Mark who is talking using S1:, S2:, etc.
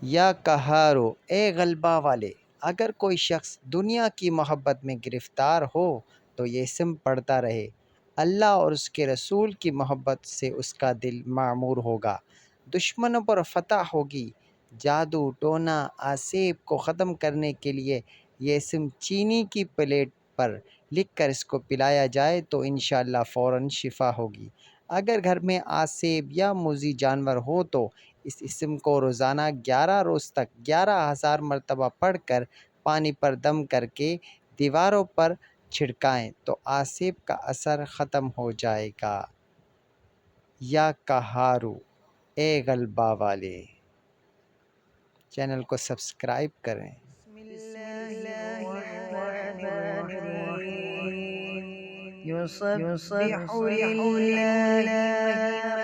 S1: یا قہارو، اے غلبہ والے۔ اگر کوئی شخص دنیا کی محبت میں گرفتار ہو تو یہ اسم پڑھتا رہے، اللہ اور اس کے رسول کی محبت سے اس کا دل معمور ہوگا، دشمنوں پر فتح ہوگی۔ جادو ٹونا آسیب کو ختم کرنے کے لیے یہ اسم چینی کی پلیٹ پر لکھ کر اس کو پلایا جائے تو انشاءاللہ فوراً شفا ہوگی۔ اگر گھر میں آسیب یا موذی جانور ہو تو اس اسم کو روزانہ 11 روز تک 11,000 مرتبہ پڑھ کر پانی پر دم کر کے دیواروں پر چھڑکائیں تو آسیب کا اثر ختم ہو جائے گا۔ یا قہارو، اے غلبہ والے۔ چینل کو سبسکرائب کریں۔
S2: بسم الله الرحمن الرحيم يسبح لله